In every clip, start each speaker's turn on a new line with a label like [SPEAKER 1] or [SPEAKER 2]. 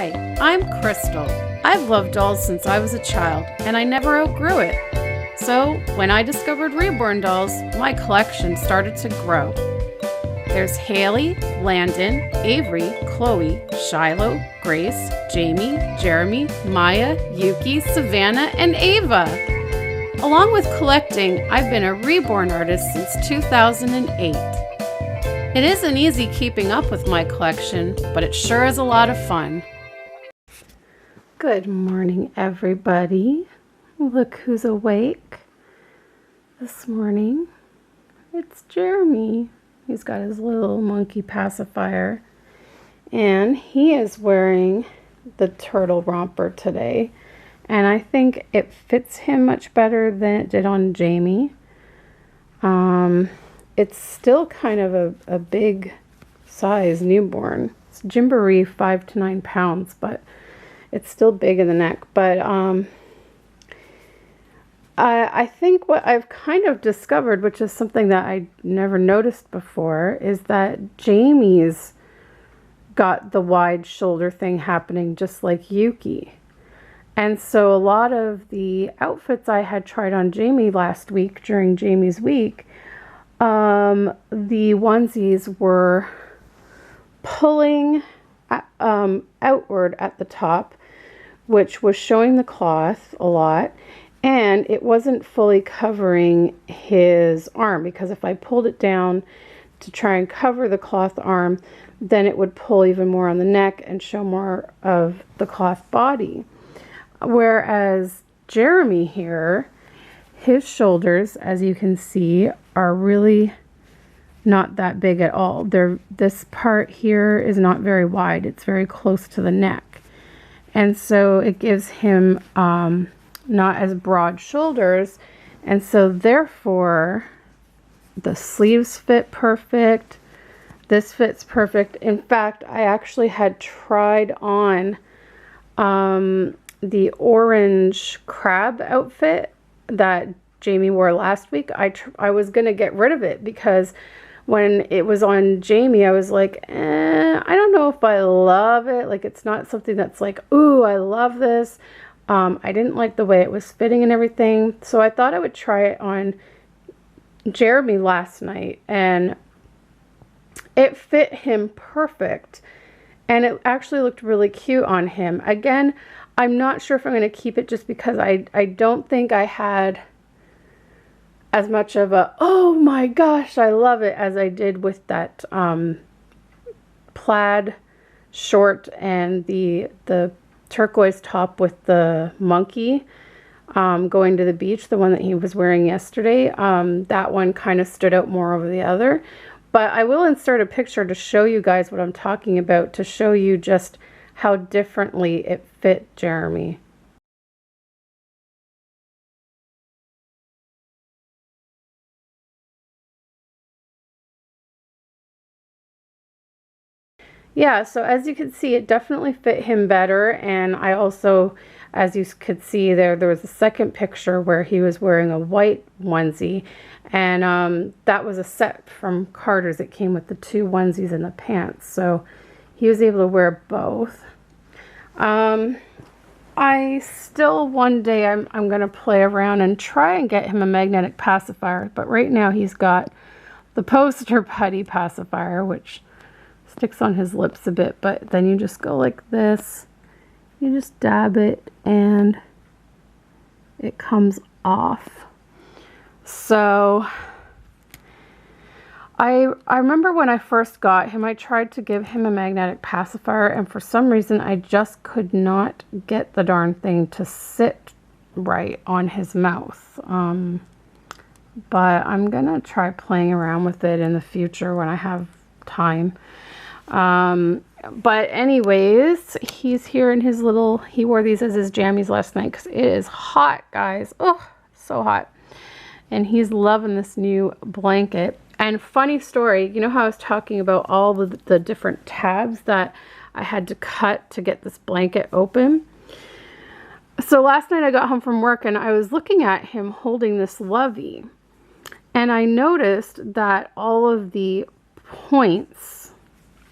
[SPEAKER 1] Hi, I'm Krystle. I've loved dolls since I was a child, and I never outgrew it. So, when I discovered Reborn dolls, my collection started to grow. There's Haley, Landon, Avery, Chloe, Shiloh, Grace, Jamie, Jeremy, Maya, Yuki, Savannah, and Ava. Along with collecting, I've been a Reborn artist since 2008. It isn't easy keeping up with my collection, but it sure is a lot of fun. Good morning, everybody. Look who's awake this morning. It's Jeremy. He's got his little monkey pacifier, and he is wearing the turtle romper today, and I think it fits him much better than it did on Jamie. It's still kind of a big size newborn. It's Gymboree 5 to 9 pounds, but it's still big in the neck. But I think what I've kind of discovered, which is something that I never noticed before, is that Jamie's got the wide shoulder thing happening just like Yuki. And so a lot of the outfits I had tried on Jamie last week during Jamie's week, the onesies were pulling outward at the top, which was showing the cloth a lot, and it wasn't fully covering his arm, because if I pulled it down to try and cover the cloth arm, then it would pull even more on the neck and show more of the cloth body. Whereas Jeremy here, his shoulders, as you can see, are really not that big at all. This part here is not very wide. It's very close to the neck. And so it gives him not as broad shoulders. And so therefore, the sleeves fit perfect. This fits perfect. In fact, I actually had tried on the orange crab outfit that Jamie wore last week. I was going to get rid of it because when it was on Jamie, I was like, I don't know if I love it. Like, it's not something that's like, ooh, I love this. I didn't like the way it was fitting and everything. So I thought I would try it on Jeremy last night, and it fit him perfect. And it actually looked really cute on him. Again, I'm not sure if I'm going to keep it just because I don't think I had as much of a, oh my gosh, I love it, as I did with that plaid short and the turquoise top with the monkey going to the beach, the one that he was wearing yesterday. That one kind of stood out more over the other. But I will insert a picture to show you guys what I'm talking about, to show you just how differently it fit Jeremy. Yeah, so as you can see, it definitely fit him better. And I also, as you could see there was a second picture where he was wearing a white onesie, and that was a set from Carter's. It came with the two onesies and the pants, so he was able to wear both. I still, one day I'm gonna play around and try and get him a magnetic pacifier, but right now he's got the poster putty pacifier, which sticks on his lips a bit, but then you just go like this, you just dab it and it comes off. So I remember when I first got him, I tried to give him a magnetic pacifier, and for some reason I just could not get the darn thing to sit right on his mouth. But I'm gonna try playing around with it in the future when I have time. But anyways, he's here in his little, he wore these as his jammies last night because it is hot, guys. Oh, so hot. And he's loving this new blanket. And funny story, you know how I was talking about all the different tabs that I had to cut to get this blanket open? So last night I got home from work and I was looking at him holding this lovey, and I noticed that all of the points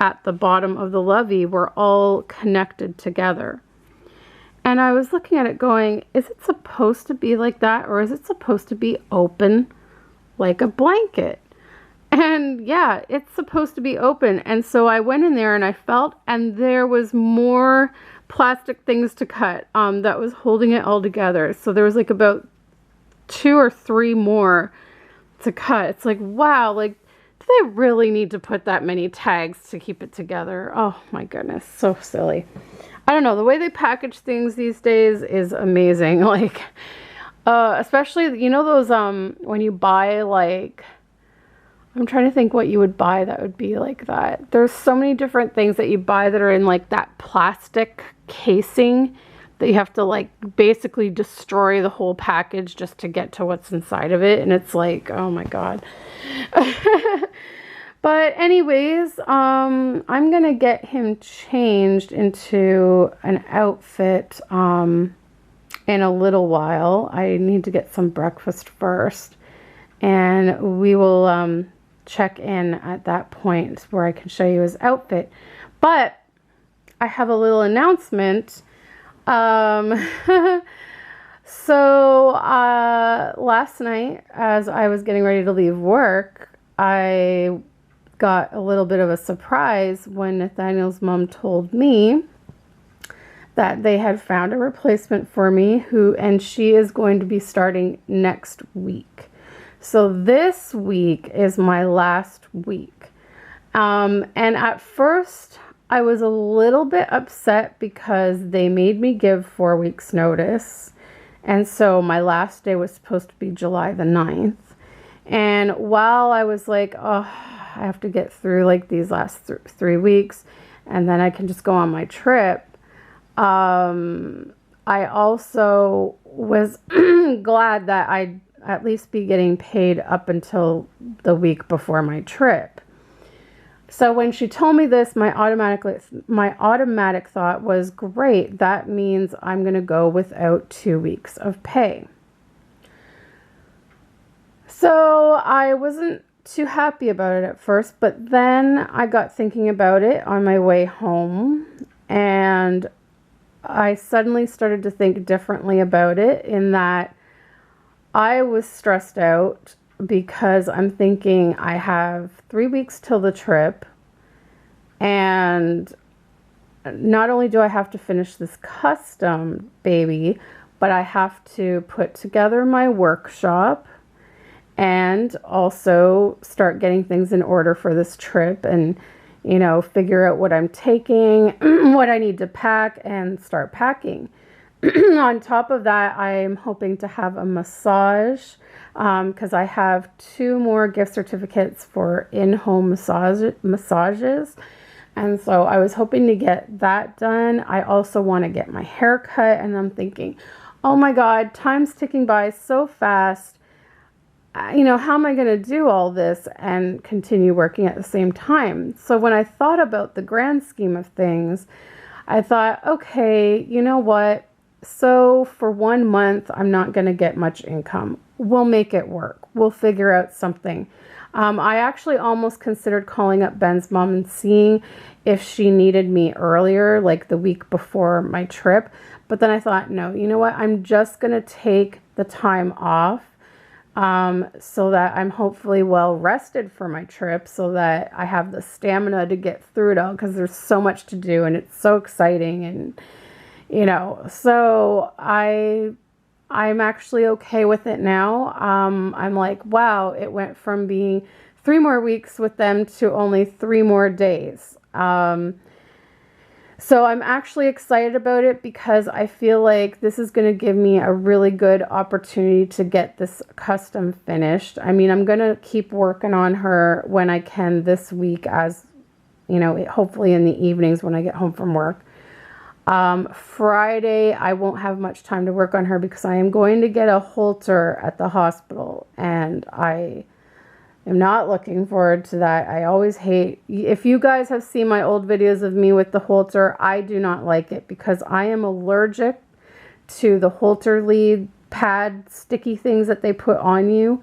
[SPEAKER 1] at the bottom of the lovey were all connected together. And I was looking at it going, is it supposed to be like that, or is it supposed to be open like a blanket? And yeah, it's supposed to be open. And so I went in there and I felt, and there was more plastic things to cut that was holding it all together. So there was like about 2 or 3 more to cut. It's like, wow, like, do they really need to put that many tags to keep it together? Oh my goodness, so silly. I don't know, the way they package things these days is amazing. Like, especially, you know, those, when you buy, like, I'm trying to think what you would buy that would be like that. There's so many different things that you buy that are in like that plastic casing that you have to like basically destroy the whole package just to get to what's inside of it. And it's like, oh my God. But anyways, I'm going to get him changed into an outfit in a little while. I need to get some breakfast first. And we will check in at that point where I can show you his outfit. But I have a little announcement. So last night, as I was getting ready to leave work, I got a little bit of a surprise when Nathaniel's mom told me that they had found a replacement for me, and she is going to be starting next week. So this week is my last week. And at first I was a little bit upset because they made me give 4 weeks notice. And so my last day was supposed to be July the 9th. And while I was like, oh, I have to get through like these last 3 weeks and then I can just go on my trip. I also was glad that I'd at least be getting paid up until the week before my trip. So when she told me this, my automatic thought was, great, that means I'm going to go without 2 weeks of pay. So I wasn't too happy about it at first, but then I got thinking about it on my way home, and I suddenly started to think differently about it, in that I was stressed out because I'm thinking I have 3 weeks till the trip, and not only do I have to finish this custom baby, but I have to put together my workshop and also start getting things in order for this trip, and, you know, figure out what I'm taking, what I need to pack, and start packing. On top of that, I'm hoping to have a massage, because I have 2 more gift certificates for in-home massages. And so I was hoping to get that done. I also want to get my hair cut, and I'm thinking, oh my God, time's ticking by so fast. You know, how am I going to do all this and continue working at the same time? So when I thought about the grand scheme of things, I thought, okay, you know what? So for 1 month, I'm not going to get much income. We'll make it work. We'll figure out something. I actually almost considered calling up Ben's mom and seeing if she needed me earlier, like the week before my trip. But then I thought, no, you know what? I'm just going to take the time off, so that I'm hopefully well rested for my trip, so that I have the stamina to get through it all, because there's so much to do and it's so exciting. And, you know, so I'm actually okay with it now. I'm like, wow, it went from being 3 more weeks with them to only 3 more days. So I'm actually excited about it, because I feel like this is going to give me a really good opportunity to get this custom finished. I mean, I'm going to keep working on her when I can this week, as, you know, hopefully in the evenings when I get home from work. Friday, I won't have much time to work on her because I am going to get a halter at the hospital, and I am not looking forward to that. I always hate, if you guys have seen my old videos of me with the halter, I do not like it because I am allergic to the halter lead pad sticky things that they put on you.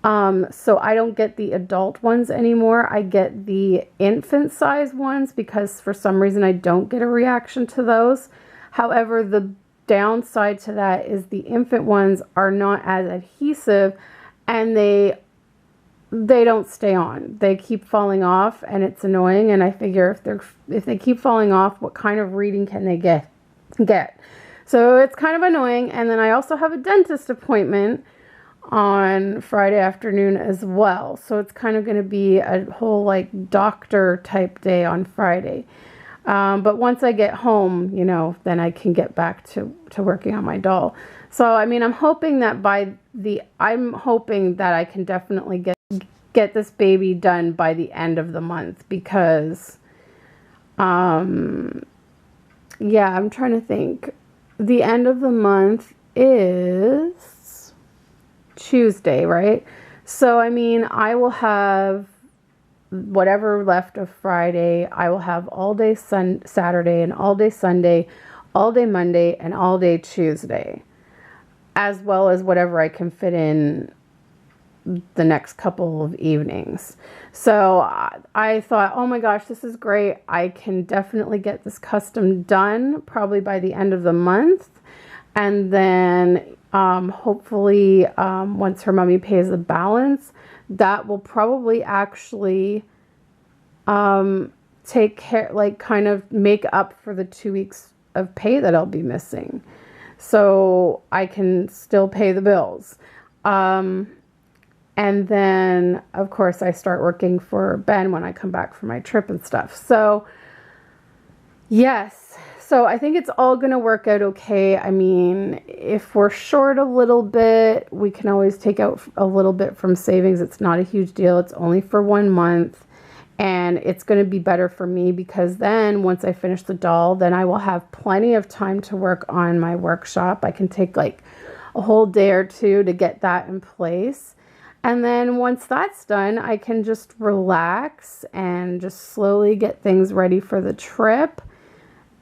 [SPEAKER 1] So I don't get the adult ones anymore. I get the infant size ones because for some reason I don't get a reaction to those. However, the downside to that is the infant ones are not as adhesive, and they don't stay on. They keep falling off, and it's annoying. And I figure if they keep falling off, what kind of reading can they get? So it's kind of annoying. And then I also have a dentist appointment on Friday afternoon as well. So it's kind of going to be a whole like doctor type day on Friday. But once I get home, you know, then I can get back to working on my doll. So, I mean, I'm hoping that I can definitely get this baby done by the end of the month because, yeah, I'm trying to think. The end of the month is Tuesday, right? So, I mean, I will have whatever left of Friday. I will have all day Saturday and all day Sunday, all day Monday, and all day Tuesday, as well as whatever I can fit in the next couple of evenings. So I thought, oh my gosh, this is great. I can definitely get this custom done probably by the end of the month. And then hopefully once her mommy pays the balance, that will probably actually take care, like kind of make up for the 2 weeks of pay that I'll be missing. So I can still pay the bills. And then, of course, I start working for Ben when I come back from my trip and stuff. So, yes. So I think it's all going to work out okay. I mean, if we're short a little bit, we can always take out a little bit from savings. It's not a huge deal. It's only for 1 month. And it's going to be better for me because then once I finish the doll, then I will have plenty of time to work on my workshop. I can take like a whole day or two to get that in place. And then once that's done, I can just relax and just slowly get things ready for the trip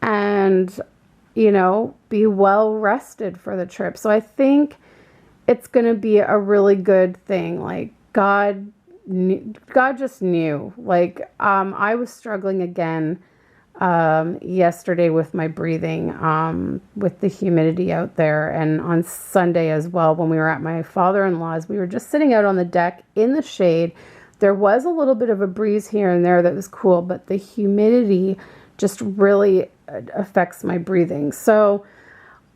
[SPEAKER 1] and, you know, be well rested for the trip. So I think it's going to be a really good thing. Like God just knew. Like I was struggling again yesterday with my breathing, with the humidity out there, and on Sunday as well when we were at my father-in-law's. We were just sitting out on the deck in the shade. There was a little bit of a breeze here and there that was cool, but the humidity just really affects my breathing. So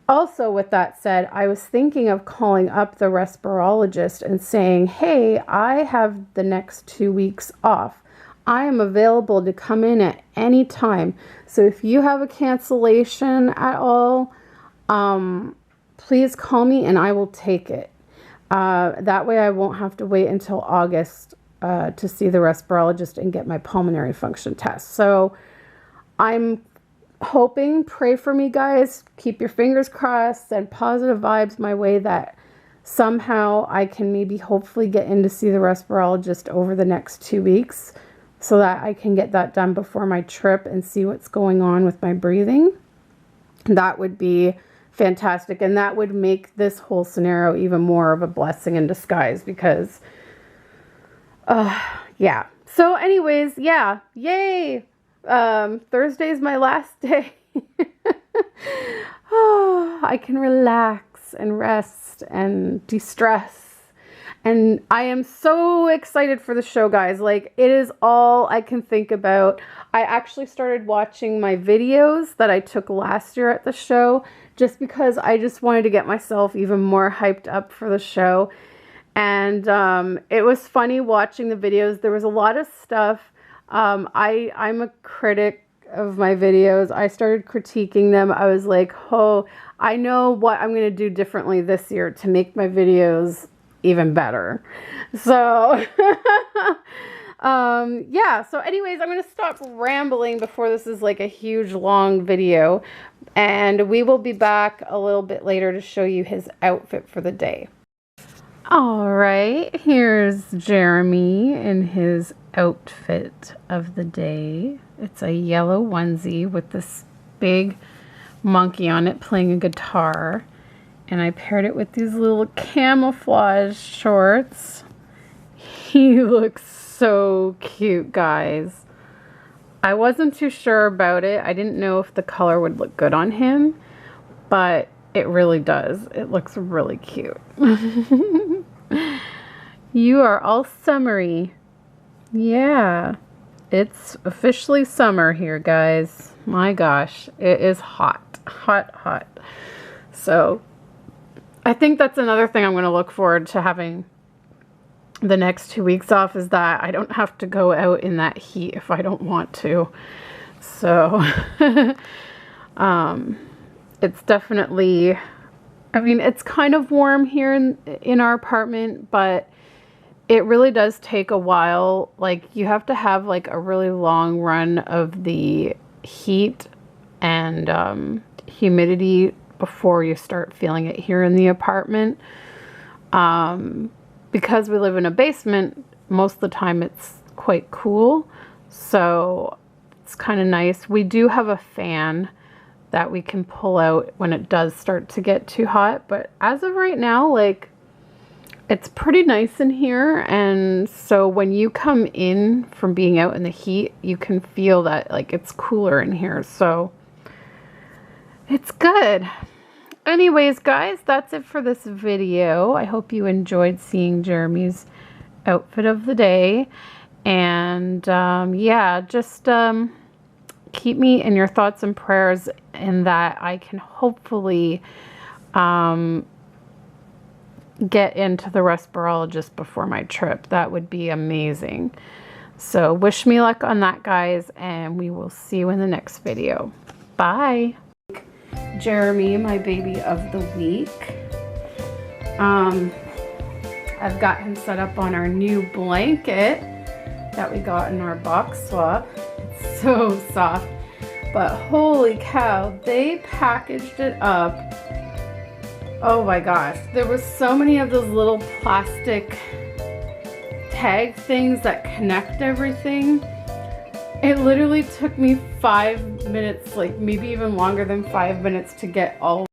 [SPEAKER 1] also with that said, I was thinking of calling up the respirologist and saying, hey, I have the next 2 weeks off. I am available to come in at any time. So if you have a cancellation at all, please call me and I will take it. That way I won't have to wait until August to see the respirologist and get my pulmonary function test. So I'm hoping, pray for me guys, keep your fingers crossed, send positive vibes my way that somehow I can maybe hopefully get in to see the respirologist over the next 2 weeks, so that I can get that done before my trip and see what's going on with my breathing. That would be fantastic. And that would make this whole scenario even more of a blessing in disguise because, yeah. So anyways, yeah, yay. Thursday's my last day. Oh, I can relax and rest and de-stress. And I am so excited for the show, guys. Like, it is all I can think about. I actually started watching my videos that I took last year at the show just because I just wanted to get myself even more hyped up for the show. And it was funny watching the videos. There was a lot of stuff. I'm a critic of my videos. I started critiquing them. I was like, oh, I know what I'm going to do differently this year to make my videos even better. So yeah, so anyways, I'm gonna stop rambling before this is like a huge long video, and we will be back a little bit later to show you his outfit for the day. All right, here's Jeremy in his outfit of the day. It's a yellow onesie with this big monkey on it playing a guitar. And I paired it with these little camouflage shorts. He looks so cute, guys. I wasn't too sure about it. I didn't know if the color would look good on him, but it really does. It looks really cute. You are all summery. Yeah, it's officially summer here, guys. My gosh, it is hot, hot, hot. So I think that's another thing I'm going to look forward to having the next 2 weeks off, is that I don't have to go out in that heat if I don't want to. So it's definitely, I mean, it's kind of warm here in our apartment, but it really does take a while. Like, you have to have like a really long run of the heat and humidity before you start feeling it here in the apartment. Because we live in a basement, most of the time it's quite cool, so it's kind of nice. We do have a fan that we can pull out when it does start to get too hot, but as of right now, like, it's pretty nice in here. And so when you come in from being out in the heat, you can feel that like it's cooler in here, so it's good. Anyways, guys, that's it for this video. I hope you enjoyed seeing Jeremy's outfit of the day. And yeah, just keep me in your thoughts and prayers, in that I can hopefully get into the respirologist before my trip. That would be amazing. So wish me luck on that, guys, and we will see you in the next video. Bye. Jeremy, my baby of the week. I've got him set up on our new blanket that we got in our box swap. It's so soft, but holy cow, they packaged it up. Oh my gosh, there was so many of those little plastic tag things that connect everything. It literally took me 5 minutes, like maybe even longer than 5 minutes, to get all